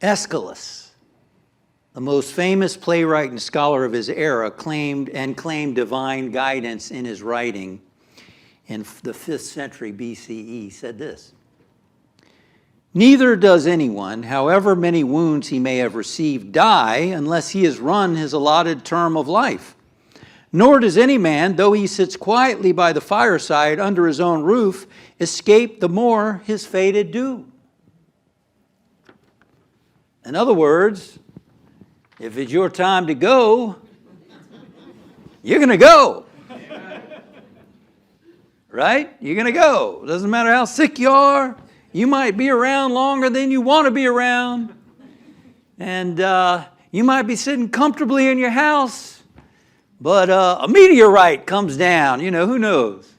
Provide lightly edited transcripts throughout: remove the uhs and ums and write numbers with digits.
Aeschylus, the most famous playwright and scholar of his era, claimed divine guidance in his writing in the 5th century BCE, said this: "Neither does anyone, however many wounds he may have received, die unless he has run his allotted term of life. Nor does any man, though he sits quietly by the fireside under his own roof, escape the more his fated doom." In other words, if it's your time to go, you're going to go. Right? You're going to go. Doesn't matter how sick you are. You might be around longer than you want to be around. And you might be sitting comfortably in your house. But a meteorite comes down. You know, who knows?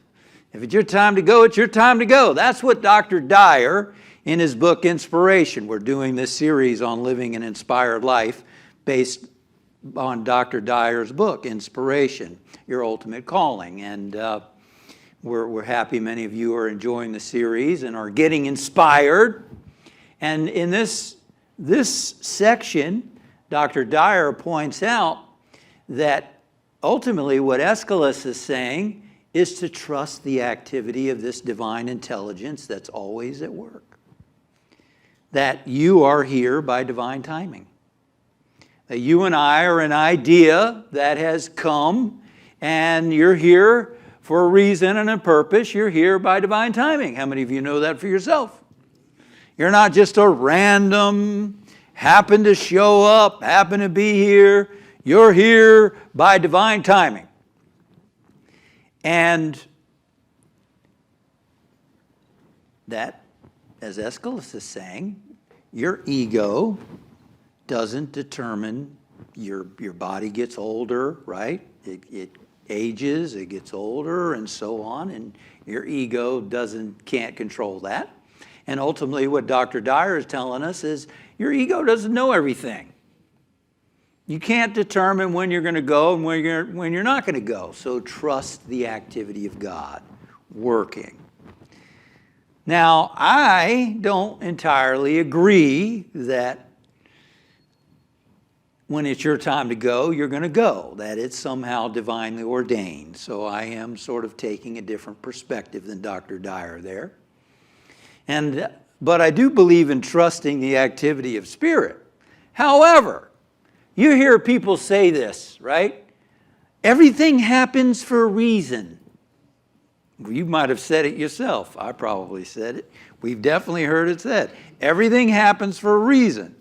If it's your time to go, it's your time to go. That's what Dr. Dyer, in his book Inspiration, we're doing this series on living an inspired life based on Dr. Dyer's book, Inspiration, Your Ultimate Calling. And we're happy many of you are enjoying the series and are getting inspired. And in this section, Dr. Dyer points out that ultimately what Aeschylus is saying is to trust the activity of this divine intelligence that's always at work. That you are here by divine timing. That you and I are an idea that has come, and you're here for a reason and a purpose. You're here by divine timing. How many of you know that for yourself? You're not just a random, happen to show up, happen to be here. You're here by divine timing. And that, as Aeschylus is saying, your ego doesn't determine your body gets older, right? It ages, it gets older, and so on, and your ego can't control that. And ultimately what Dr. Dyer is telling us is your ego doesn't know everything. You can't determine when you're going to go and when you're not going to go. So trust the activity of God working. Now, I don't entirely agree that when it's your time to go, you're going to go, that it's somehow divinely ordained. So I am sort of taking a different perspective than Dr. Dyer there. But I do believe in trusting the activity of spirit. However, you hear people say this, right? Everything happens for a reason. You might have said it yourself. I probably said it. We've definitely heard it said. Everything happens for a reason.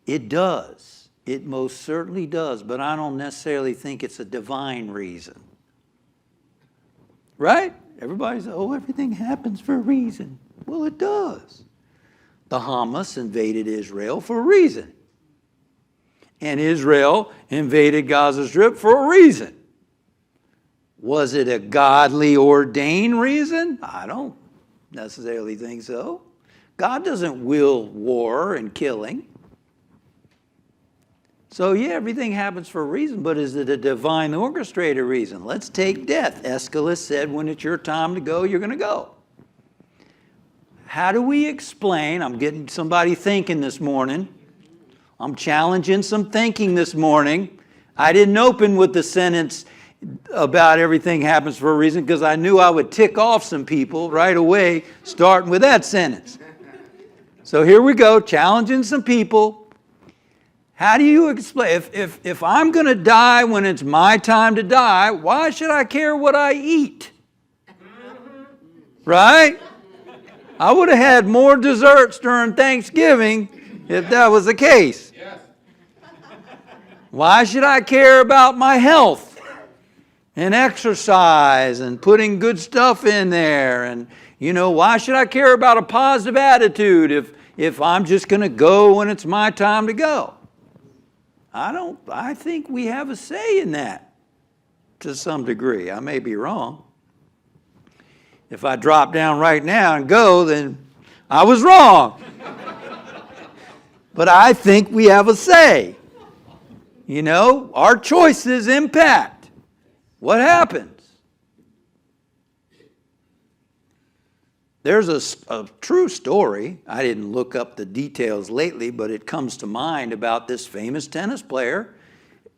It does. It most certainly does, but I don't necessarily think it's a divine reason. Right? Everybody says, oh, everything happens for a reason. Well, it does. The Hamas invaded Israel for a reason. And Israel invaded Gaza Strip for a reason. Was it a godly ordained reason? I don't necessarily think so. God doesn't will war and killing. So yeah, everything happens for a reason, but is it a divine orchestrated reason? Let's take death. Aeschylus said, when it's your time to go, you're going to go. How do we explain? I'm getting somebody thinking this morning. I'm challenging some thinking this morning. I didn't open with the sentence about everything happens for a reason because I knew I would tick off some people right away, starting with that sentence. So here we go, challenging some people. How do you explain, if I'm going to die when it's my time to die, why should I care what I eat? Right? I would have had more desserts during Thanksgiving if that was the case. Why should I care about my health and exercise and putting good stuff in there? And, why should I care about a positive attitude if I'm just going to go when it's my time to go? I think we have a say in that to some degree. I may be wrong. If I drop down right now and go, then I was wrong. But I think we have a say. Our choices impact what happens. There's a true story. I didn't look up the details lately, but it comes to mind about this famous tennis player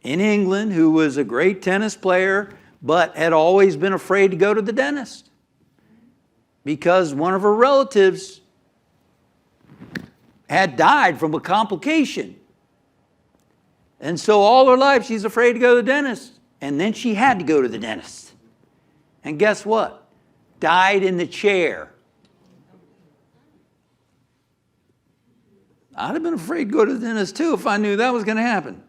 in England who was a great tennis player, but had always been afraid to go to the dentist because one of her relatives had died from a complication. And so all her life she's afraid to go to the dentist. And then she had to go to the dentist. And guess what? Died in the chair. I'd have been afraid to go to the dentist too if I knew that was going to happen.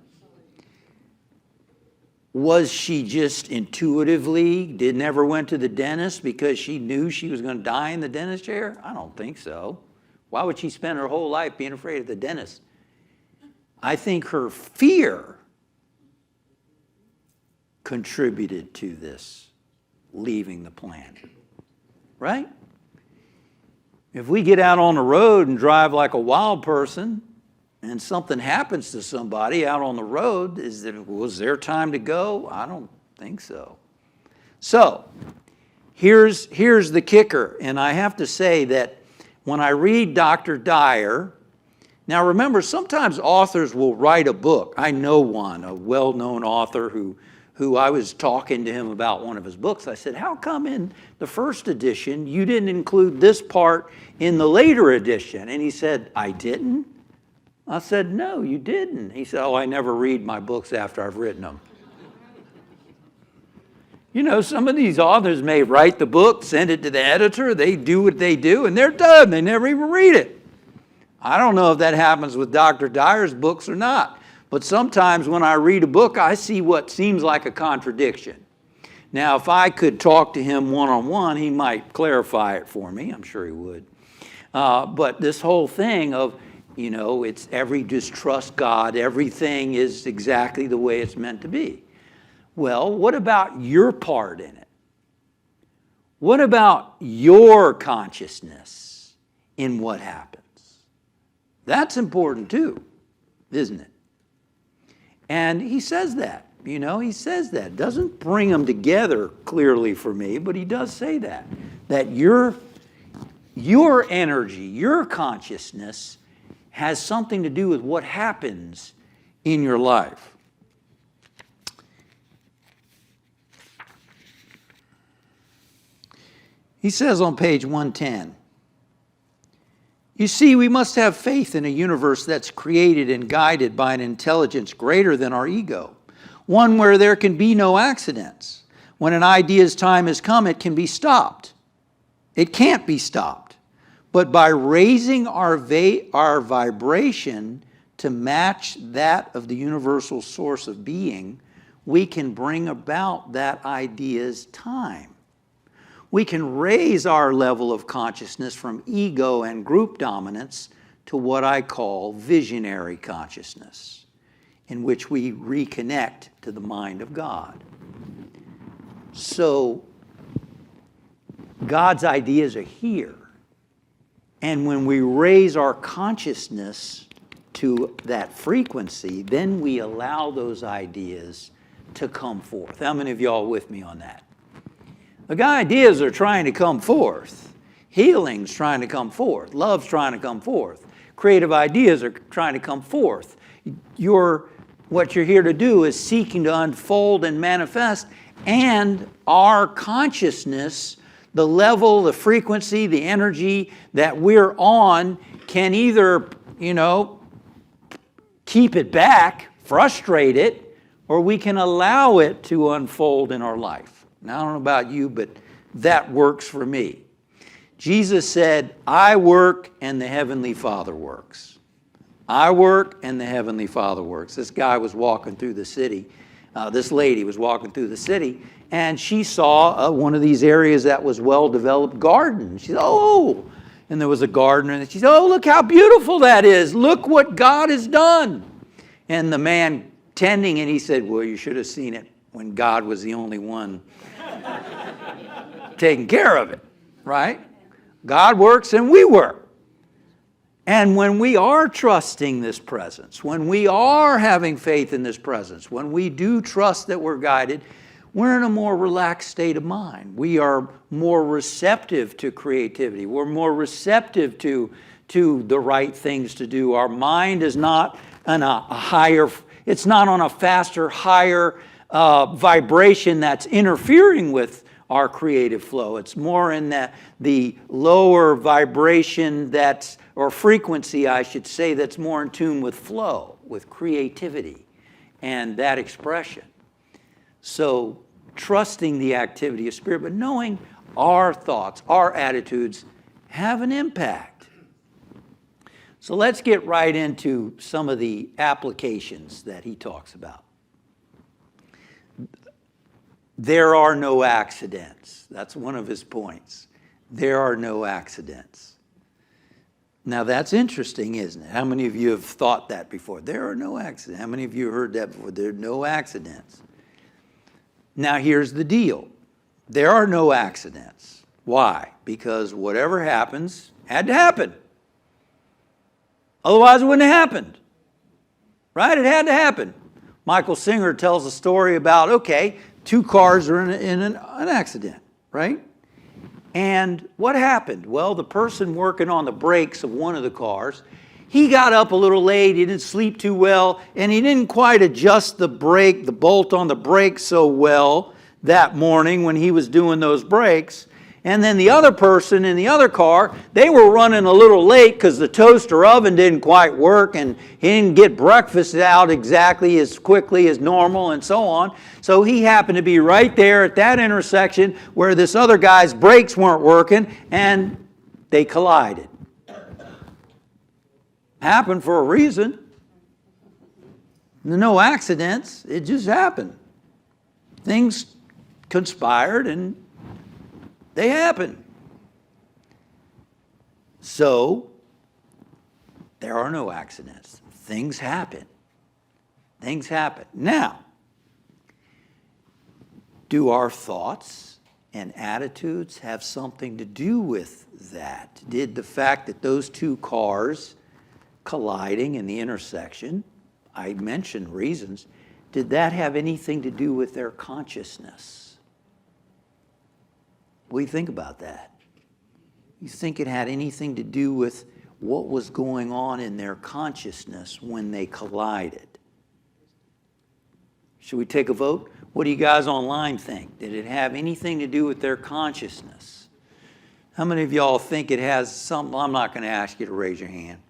Was she just intuitively never went to the dentist because she knew she was going to die in the dentist chair? I don't think so. Why would she spend her whole life being afraid of the dentist? I think her fear contributed to this leaving the planet, right? If we get out on the road and drive like a wild person and something happens to somebody out on the road, was there time to go? I don't think so. So here's the kicker, and I have to say that when I read Dr. Dyer, now remember, sometimes authors will write a book. I know one, a well-known author who I was talking to him about one of his books. I said, how come in the first edition you didn't include this part in the later edition? And he said, I didn't? I said, no, you didn't. He said, oh, I never read my books after I've written them. You know, some of these authors may write the book, send it to the editor, they do what they do, and they're done. They never even read it. I don't know if that happens with Dr. Dyer's books or not. But sometimes when I read a book, I see what seems like a contradiction. Now, if I could talk to him one-on-one, he might clarify it for me. I'm sure he would. But this whole thing of, you know, it's just trust God. Everything is exactly the way it's meant to be. Well, what about your part in it? What about your consciousness in what happens? That's important too, isn't it? And he says that, you know, he says that. Doesn't bring them together clearly for me, but he does say that your energy, your consciousness has something to do with what happens in your life. He says on page 110, you see, we must have faith in a universe that's created and guided by an intelligence greater than our ego, one where there can be no accidents. When an idea's time has come, it can be stopped. It can't be stopped. But by raising our vibration to match that of the universal source of being, we can bring about that idea's time. We can raise our level of consciousness from ego and group dominance to what I call visionary consciousness, in which we reconnect to the mind of God. So God's ideas are here. And when we raise our consciousness to that frequency, then we allow those ideas to come forth. How many of y'all with me on that? The ideas are trying to come forth. Healing's trying to come forth. Love's trying to come forth. Creative ideas are trying to come forth. What you're here to do is seeking to unfold and manifest, and our consciousness, the level, the frequency, the energy that we're on can either, keep it back, frustrate it, or we can allow it to unfold in our life. Now, I don't know about you, but that works for me. Jesus said, I work and the Heavenly Father works. I work and the Heavenly Father works. This guy was walking through the city. This lady was walking through the city, and she saw one of these areas that was well-developed garden. She said, oh, and there was a gardener, and she said, oh, look how beautiful that is. Look what God has done. And the man tending it, he said, well, you should have seen it when God was the only one taking care of it, right? God works and we work. And when we are trusting this presence, when we are having faith in this presence, when we do trust that we're guided, we're in a more relaxed state of mind. We are more receptive to creativity. We're more receptive to the right things to do. Our mind is not on a higher, it's not on a faster, higher vibration that's interfering with our creative flow. It's more in the lower vibration that's, or frequency, I should say, that's more in tune with flow, with creativity and that expression. So trusting the activity of spirit, but knowing our thoughts, our attitudes have an impact. So let's get right into some of the applications that he talks about. There are no accidents. That's one of his points. There are no accidents. Now that's interesting, isn't it? How many of you have thought that before? There are no accidents. How many of you have heard that before? There are no accidents. Now here's the deal. There are no accidents. Why? Because whatever happens had to happen. Otherwise it wouldn't have happened. Right? It had to happen. Michael Singer tells a story about, okay, two cars are in an accident, right? And what happened? Well, the person working on the brakes of one of the cars, he got up a little late, he didn't sleep too well, and he didn't quite adjust the brake, the bolt on the brake so well that morning when he was doing those brakes. And then the other person in the other car, they were running a little late because the toaster oven didn't quite work and he didn't get breakfast out exactly as quickly as normal and so on. So he happened to be right there at that intersection where this other guy's brakes weren't working and they collided. Happened for a reason. No accidents. It just happened. Things conspired and they happen. So, there are no accidents. Things happen. Things happen. Now, do our thoughts and attitudes have something to do with that? Did the fact that those two cars colliding in the intersection, I mentioned reasons, did that have anything to do with their consciousness? What do you think about that? You think it had anything to do with what was going on in their consciousness when they collided? Should we take a vote? What do you guys online think? Did it have anything to do with their consciousness? How many of y'all think it has something? I'm not going to ask you to raise your hand.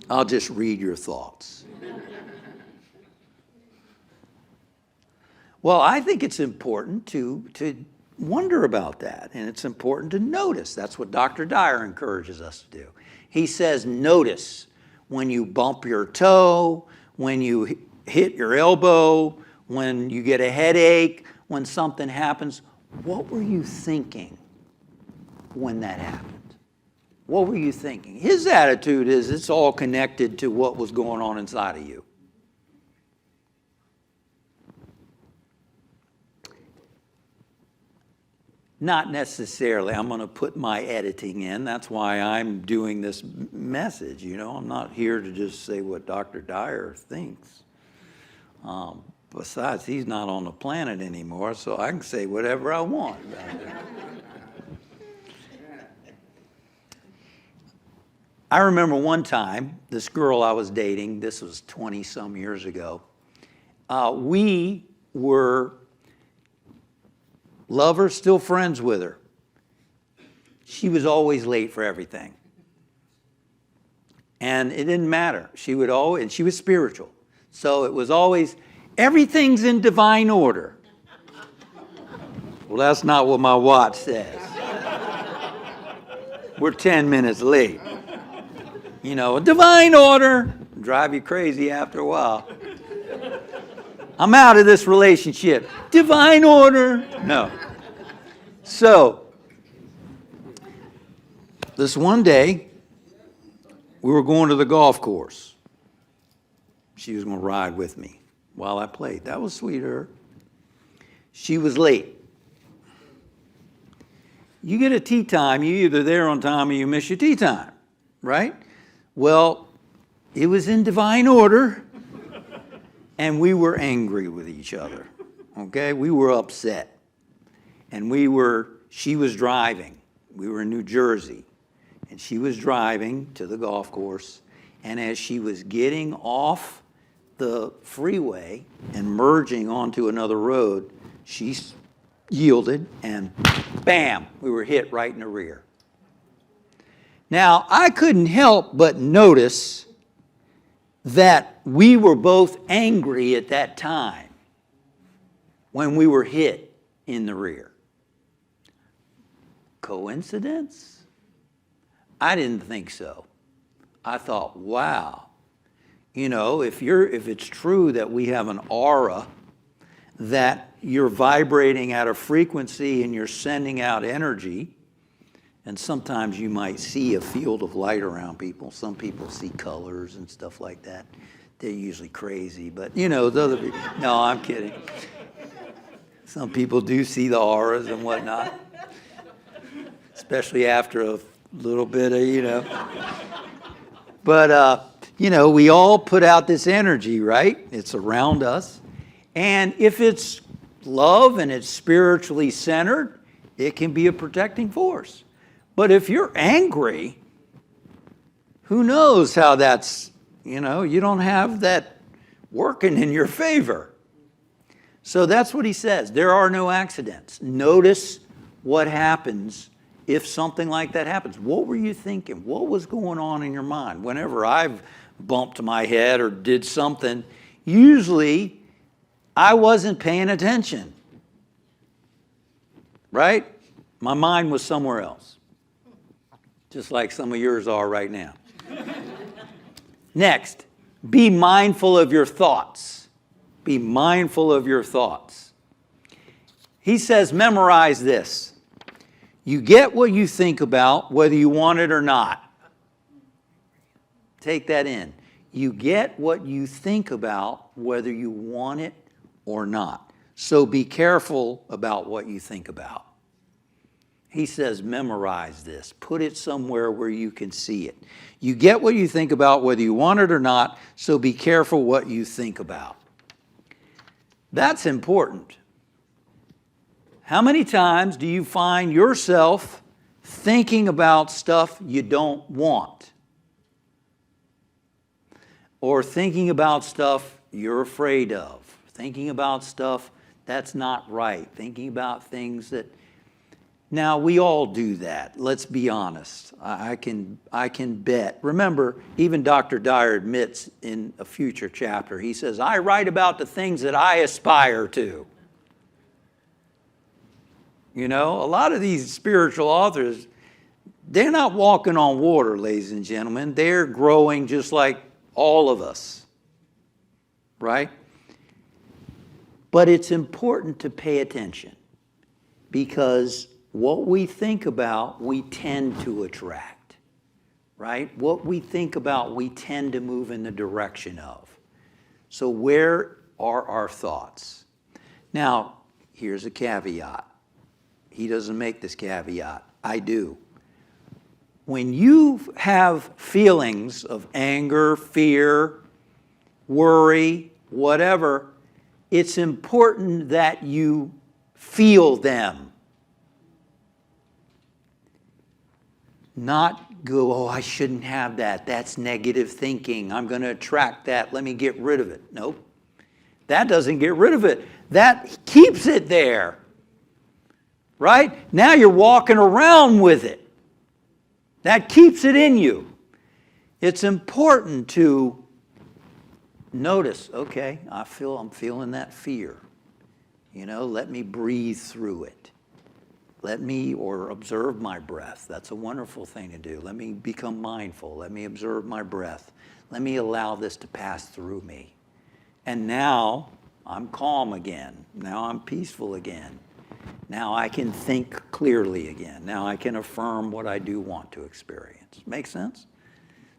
I'll just read your thoughts. Well, I think it's important to wonder about that, and it's important to notice. That's what Dr. Dyer encourages us to do. He says notice when you bump your toe, when you hit your elbow, when you get a headache, when something happens. What were you thinking when that happened? What were you thinking? His attitude is it's all connected to what was going on inside of you. Not necessarily. I'm going to put my editing in. That's why I'm doing this message. You know, I'm not here to just say what Dr. Dyer thinks. Besides, he's not on the planet anymore, so I can say whatever I want. I remember one time, this girl I was dating, this was 20-some years ago, we were lovers, still friends with her. She was always late for everything. And it didn't matter. She would always, and she was spiritual. So it was always, everything's in divine order. Well, that's not what my watch says. We're 10 minutes late. You know, divine order. Drive you crazy after a while. I'm out of this relationship. Divine order. No. So, this one day, we were going to the golf course. She was going to ride with me while I played. That was sweet of her. She was late. You get a tee time, you're either there on time or you miss your tee time, right? Well, it was in divine order, and we were angry with each other. okay? We were upset. And she was driving. We were in New Jersey. And she was driving to the golf course. And as she was getting off the freeway and merging onto another road, she yielded and bam, we were hit right in the rear. Now, I couldn't help but notice that we were both angry at that time when we were hit in the rear. Coincidence? I didn't think so. I thought, wow, if it's true that we have an aura, that you're vibrating at a frequency and you're sending out energy, and sometimes you might see a field of light around people. Some people see colors and stuff like that. They're usually crazy, but those other people. No, I'm kidding. Some people do see the auras and whatnot, especially after a little bit of, But, we all put out this energy, right? It's around us. And if it's love and it's spiritually centered, it can be a protecting force. But if you're angry, who knows how that's, you don't have that working in your favor. So that's what he says. There are no accidents. Notice what happens if something like that happens. What were you thinking? What was going on in your mind? Whenever I've bumped my head or did something, usually I wasn't paying attention. Right? My mind was somewhere else. Just like some of yours are right now. Next, be mindful of your thoughts. Be mindful of your thoughts. He says, memorize this. You get what you think about, whether you want it or not. Take that in. You get what you think about, whether you want it or not. So be careful about what you think about. He says, memorize this. Put it somewhere where you can see it. You get what you think about, whether you want it or not, so be careful what you think about. That's important. How many times do you find yourself thinking about stuff you don't want? Or thinking about stuff you're afraid of? Thinking about stuff that's not right? Thinking about things that... Now, we all do that. Let's be honest. I can bet. Remember, even Dr. Dyer admits in a future chapter, he says, I write about the things that I aspire to. A lot of these spiritual authors, they're not walking on water, ladies and gentlemen. They're growing just like all of us, right? But it's important to pay attention because what we think about, we tend to attract, right? What we think about, we tend to move in the direction of. So where are our thoughts? Now, here's a caveat. He doesn't make this caveat. I do. When you have feelings of anger, fear, worry, whatever, it's important that you feel them. Not go, oh, I shouldn't have that. That's negative thinking. I'm going to attract that. Let me get rid of it. Nope. That doesn't get rid of it. That keeps it there. Right? Now you're walking around with it. That keeps it in you. It's important to notice, okay, I'm feeling that fear. Let me breathe through it. Or observe my breath. That's a wonderful thing to do. Let me become mindful. Let me observe my breath. Let me allow this to pass through me. And now I'm calm again. Now I'm peaceful again. Now I can think clearly again. Now I can affirm what I do want to experience. Make sense?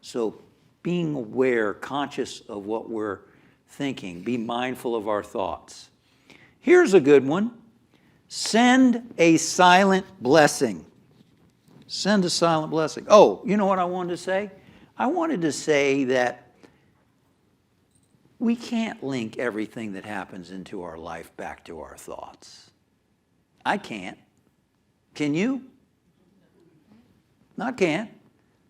So being aware, conscious of what we're thinking, be mindful of our thoughts. Here's a good one. Send a silent blessing. Send a silent blessing. Oh, you know what I wanted to say? I wanted to say that We can't link everything that happens into our life back to our thoughts. I can't. Can you? I can't.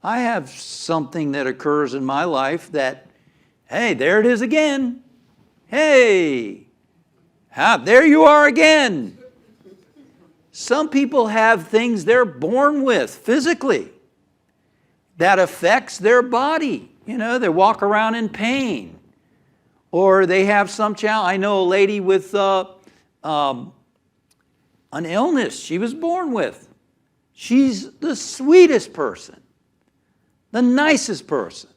I have something that occurs in my life that, hey, there it is again. Hey, there you are again. Some people have things they're born with physically that affects their body. You know, they walk around in pain. Or they have some challenge. I know a lady with an illness she was born with. She's the sweetest person, the nicest person.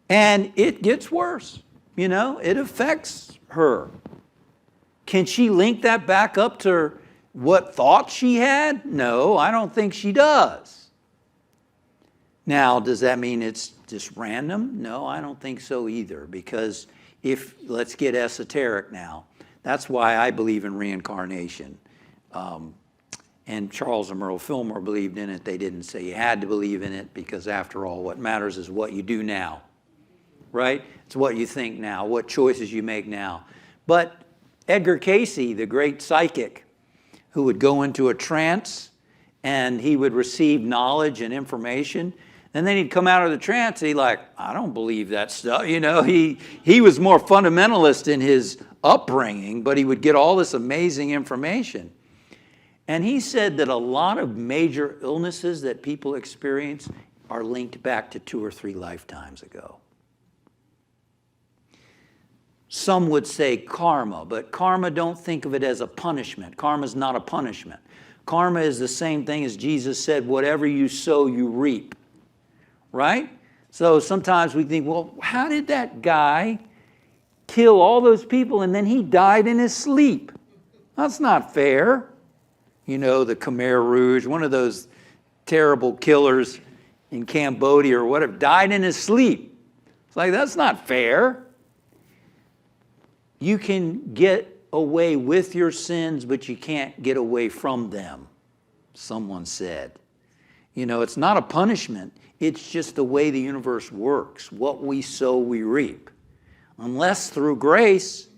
And it gets worse. You know, it affects her. Can she link that back up to what thoughts she had? No, I don't think she does. Now, does that mean it's just random? No, I don't think so either. Because let's get esoteric now. That's why I believe in reincarnation. And Charles and Merle Fillmore believed in it. They didn't say you had to believe in it because after all, what matters is what you do now. Right? It's what you think now, what choices you make now. But Edgar Cayce, the great psychic, who would go into a trance and he would receive knowledge and information, and then he'd come out of the trance and he'd like, I don't believe that stuff. You know, he was more fundamentalist in his upbringing, but he would get all this amazing information. And he said that a lot of major illnesses that people experience are linked back to 2 or 3 lifetimes ago. Some would say karma, but karma, don't think of it as a punishment. Karma is not a punishment. Karma is the same thing as Jesus said, whatever you sow, you reap. Right? So sometimes we think, well, how did that guy kill all those people and then he died in his sleep? That's not fair. You know, the Khmer Rouge, one of those terrible killers in Cambodia or whatever, died in his sleep. It's like, that's not fair. You can get away with your sins, but you can't get away from them, someone said. You know, it's not a punishment. It's just the way the universe works. What we sow, we reap. Unless through grace,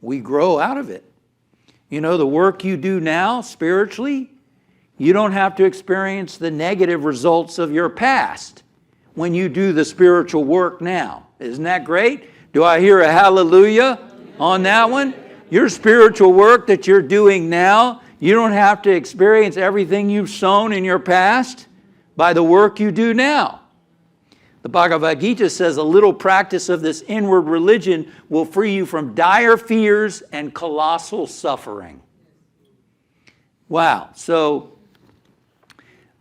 we grow out of it. You know, the work you do now, spiritually, you don't have to experience the negative results of your past when you do the spiritual work now. Isn't that great? Do I hear a hallelujah on that one? Your spiritual work that you're doing now, you don't have to experience everything you've sown in your past by the work you do now. The Bhagavad Gita says a little practice of this inward religion will free you from dire fears and colossal suffering. Wow. So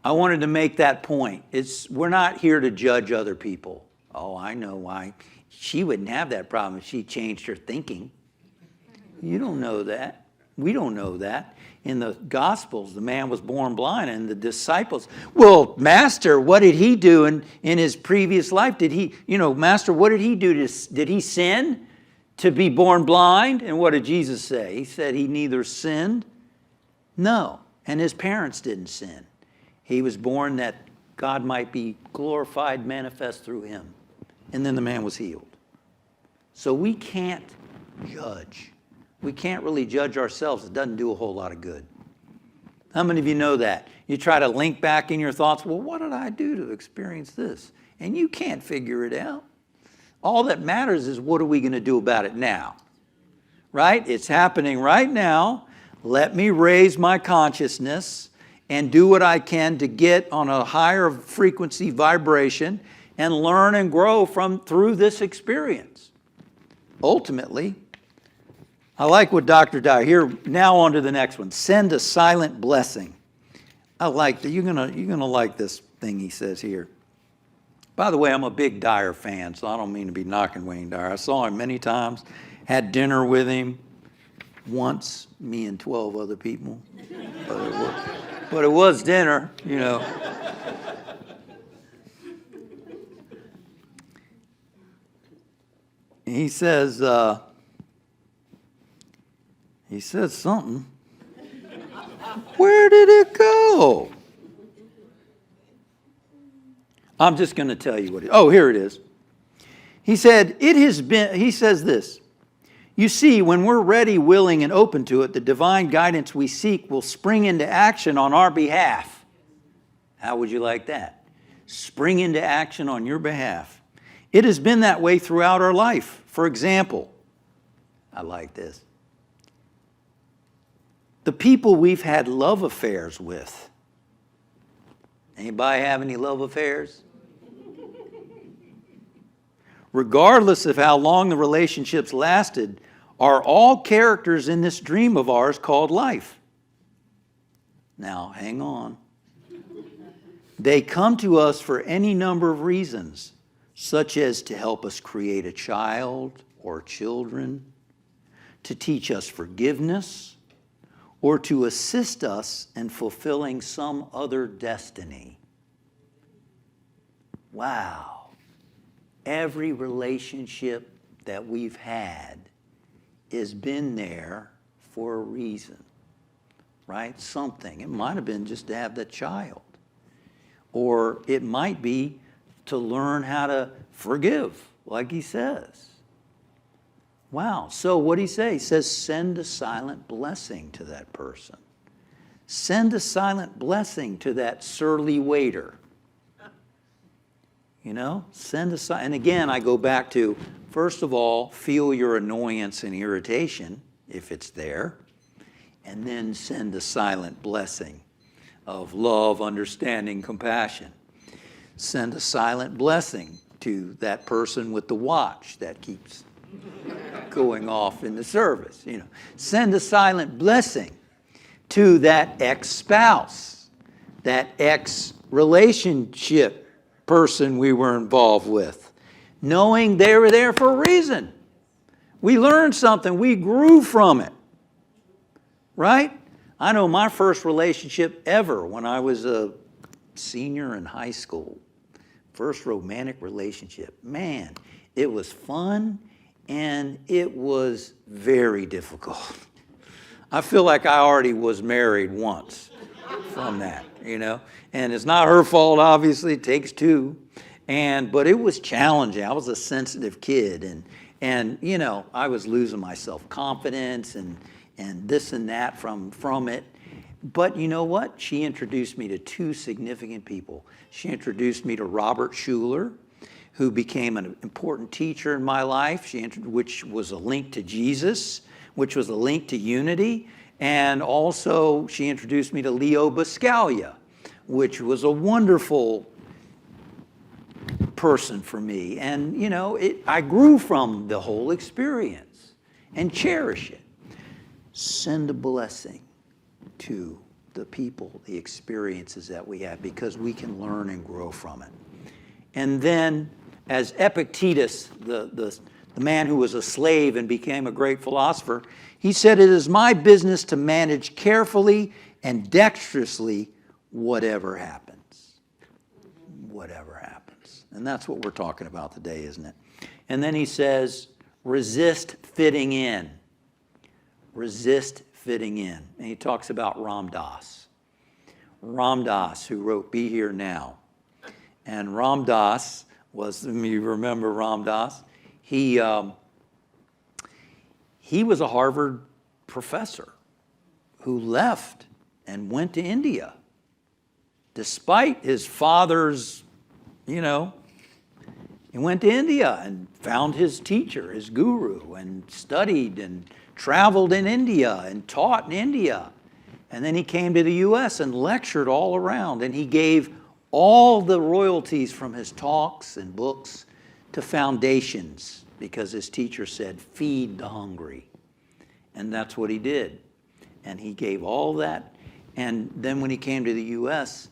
I wanted to make that point. We're not here to judge other people. Oh, I know why. She wouldn't have that problem if she changed her thinking. You don't know that. We don't know that. In the Gospels, the man was born blind, and the disciples, well, Master, what did he do in his previous life? Master, what did he do? Did he sin to be born blind? And what did Jesus say? He said he neither sinned, no, and his parents didn't sin. He was born that God might be glorified, manifest through him. And then the man was healed. So we can't judge. We can't really judge ourselves. It doesn't do a whole lot of good. How many of you know that? You try to link back in your thoughts, well, what did I do to experience this? And you can't figure it out. All that matters is what are we going to do about it now? Right? It's happening right now. Let me raise my consciousness and do what I can to get on a higher frequency vibration and learn and grow through this experience. Ultimately, I like what Dr. Dyer, here, now on to the next one. Send a silent blessing. I like that. You're gonna like this thing he says here. By the way, I'm a big Dyer fan, so I don't mean to be knocking Wayne Dyer. I saw him many times, had dinner with him once, me and 12 other people. But it was dinner, you know. He says something. Where did it go? I'm just going to tell you what it is. Oh, here it is. He said, he says this, you see, when we're ready, willing, and open to it, the divine guidance we seek will spring into action on our behalf. How would you like that? Spring into action on your behalf. It has been that way throughout our life. For example, I like this. The people we've had love affairs with. Anybody have any love affairs? Regardless of how long the relationships lasted, are all characters in this dream of ours called life. Now, hang on. They come to us for any number of reasons, such as to help us create a child or children, to teach us forgiveness, or to assist us in fulfilling some other destiny. Wow. Every relationship that we've had has been there for a reason, right? Something. It might have been just to have that child. Or it might be to learn how to forgive, like he says. Wow. So what did he say? He says, send a silent blessing to that person. Send a silent blessing to that surly waiter. You know, and again, I go back to, first of all, feel your annoyance and irritation, if it's there, and then send a silent blessing of love, understanding, compassion. Send a silent blessing to that person with the watch that keeps going off in the service. You know, send a silent blessing to that ex-spouse, that ex-relationship person we were involved with, knowing they were there for a reason. We learned something. We grew from it. Right? I know my first relationship ever when I was a senior in high school. First romantic relationship. Man, it was fun and it was very difficult. I feel like I already was married once from that, you know. And it's not her fault, obviously. It takes two. But it was challenging. I was a sensitive kid, and you know, I was losing my self-confidence and this and that from it. But you know what? She introduced me to two significant people. She introduced me to Robert Schuller, who became an important teacher in my life, which was a link to Jesus, which was a link to unity. And also, she introduced me to Leo Buscaglia, which was a wonderful person for me. And, you know, I grew from the whole experience and cherish it. Send a blessing to the people, the experiences that we have, because we can learn and grow from it. And then, as Epictetus, the man who was a slave and became a great philosopher, he said, it is my business to manage carefully and dexterously whatever happens. Whatever happens. And that's what we're talking about today, isn't it? And then he says, resist fitting in. Resist fitting in. And he talks about Ram Dass. Ram Dass, who wrote Be Here Now. And Ram Dass was, you remember Ram Dass? He was a Harvard professor who left and went to India. Despite his father's, you know, he went to India and found his teacher, his guru, and studied and traveled in India and taught in India. And then he came to the U.S. and lectured all around. And he gave all the royalties from his talks and books to foundations, because his teacher said, feed the hungry. And that's what he did. And he gave all that. And then when he came to the U.S.,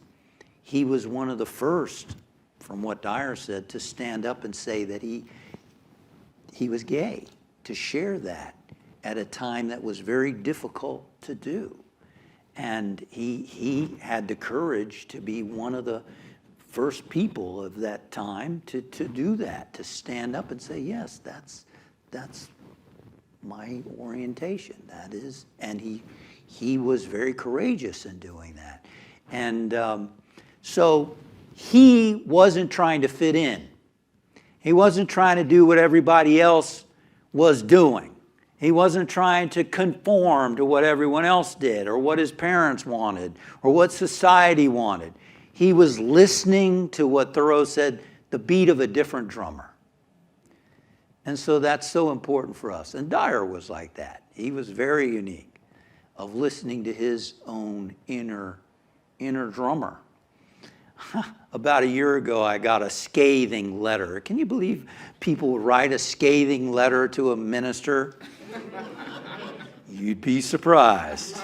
he was one of the first, from what Dyer said, to stand up and say that he was gay, to share that at a time that was very difficult to do. And he had the courage to be one of the first people of that time to do that, to stand up and say, yes, that's my orientation. That is, and he was very courageous in doing that. And so he wasn't trying to fit in. He wasn't trying to do what everybody else was doing. He wasn't trying to conform to what everyone else did or what his parents wanted or what society wanted. He was listening to what Thoreau said, the beat of a different drummer. And so that's so important for us. And Dyer was like that. He was very unique of listening to his own inner drummer. About a year ago, I got a scathing letter. Can you believe people would write a scathing letter to a minister? You'd be surprised.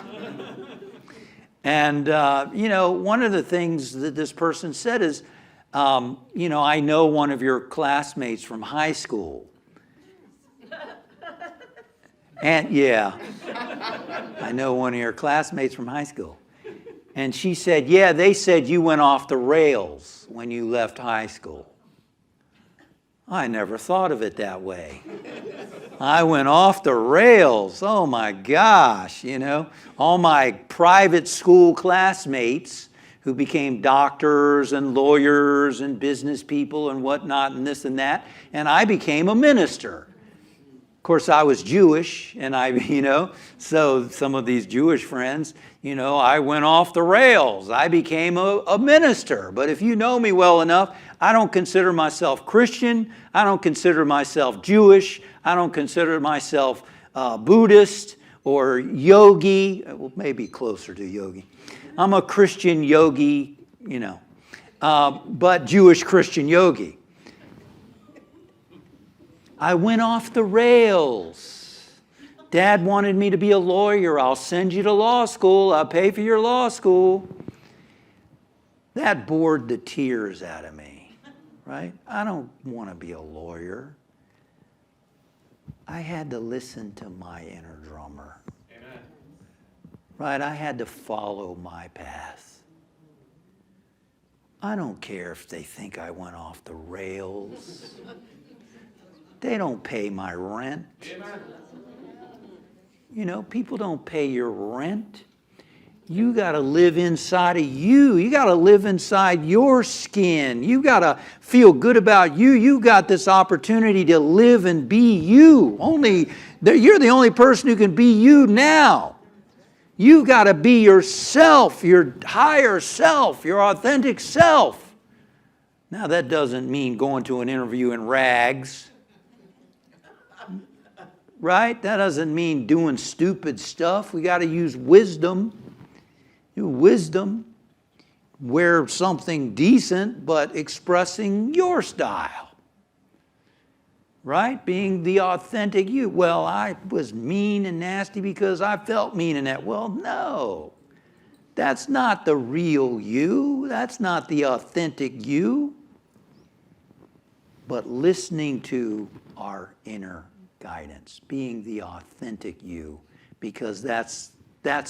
And, one of the things that this person said is, I know one of your classmates from high school. And yeah, I know one of your classmates from high school. And she said, yeah, they said you went off the rails when you left high school. I never thought of it that way. I went off the rails. Oh my gosh, all my private school classmates who became doctors and lawyers and business people and whatnot and this and that, and I became a minister. Of course, I was Jewish, and so some of these Jewish friends, I went off the rails. I became a minister. But if you know me well enough, I don't consider myself Christian. I don't consider myself Jewish. I don't consider myself Buddhist or yogi. Well, maybe closer to yogi. I'm a Christian yogi, but Jewish Christian yogi. I went off the rails. Dad wanted me to be a lawyer. I'll send you to law school. I'll pay for your law school. That bored the tears out of me, right? I don't want to be a lawyer. I had to listen to my inner drummer. Amen. Right? I had to follow my path. I don't care if they think I went off the rails. They don't pay my rent. People don't pay your rent. You got to live inside of you. You got to live inside your skin. You got to feel good about you. You got this opportunity to live and be you. You're the only person who can be you now. You got to be yourself, your higher self, your authentic self. Now that doesn't mean going to an interview in rags. Right? That doesn't mean doing stupid stuff. We got to use wisdom. Wear something decent, but expressing your style. Right? Being the authentic you. Well, I was mean and nasty because I felt mean and that. Well, no. That's not the real you. That's not the authentic you. But listening to our inner guidance, being the authentic you, because that's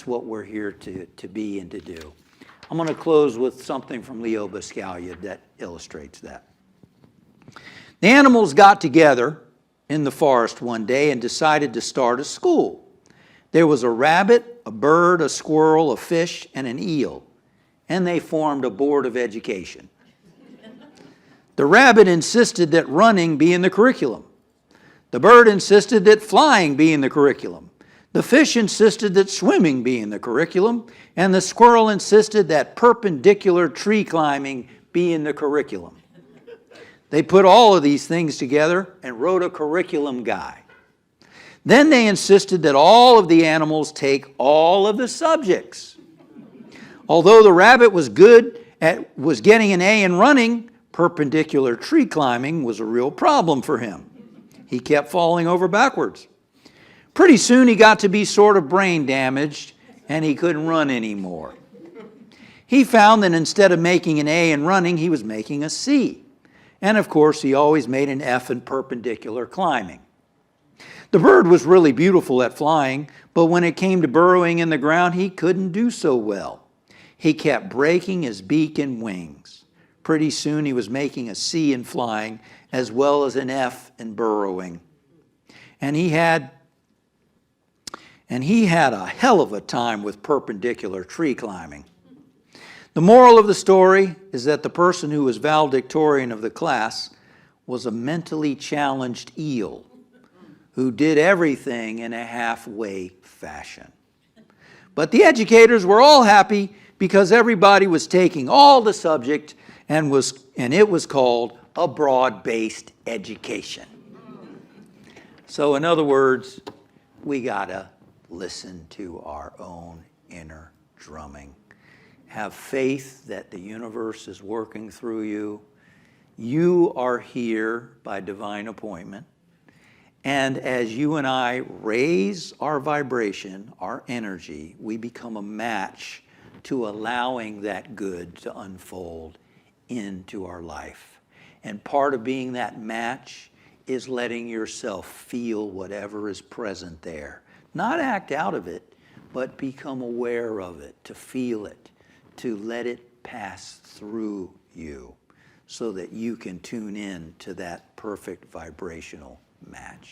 what we're here to be and to do. I'm going to close with something from Leo Buscaglia that illustrates that. The animals got together in the forest one day and decided to start a school. There was a rabbit, a bird, a squirrel, a fish, and an eel, and they formed a board of education. The rabbit insisted that running be in the curriculum. The bird insisted that flying be in the curriculum. The fish insisted that swimming be in the curriculum. And the squirrel insisted that perpendicular tree climbing be in the curriculum. They put all of these things together and wrote a curriculum guide. Then they insisted that all of the animals take all of the subjects. Although the rabbit was getting an A in running, perpendicular tree climbing was a real problem for him. He kept falling over backwards. Pretty soon he got to be sort of brain damaged and he couldn't run anymore. He found that instead of making an A in running, he was making a C. And of course, he always made an F in perpendicular climbing. The bird was really beautiful at flying, but when it came to burrowing in the ground, he couldn't do so well. He kept breaking his beak and wings. Pretty soon he was making a C in flying as well as an F in burrowing. And he had a hell of a time with perpendicular tree climbing. The moral of the story is that the person who was valedictorian of the class was a mentally challenged eel who did everything in a halfway fashion. But the educators were all happy because everybody was taking all the subject and it was called a broad-based education. So in other words, we gotta listen to our own inner drumming. Have faith that the universe is working through you. You are here by divine appointment. And as you and I raise our vibration, our energy, we become a match to allowing that good to unfold into our life. And part of being that match is letting yourself feel whatever is present there. Not act out of it, but become aware of it, to feel it, to let it pass through you so that you can tune in to that perfect vibrational match.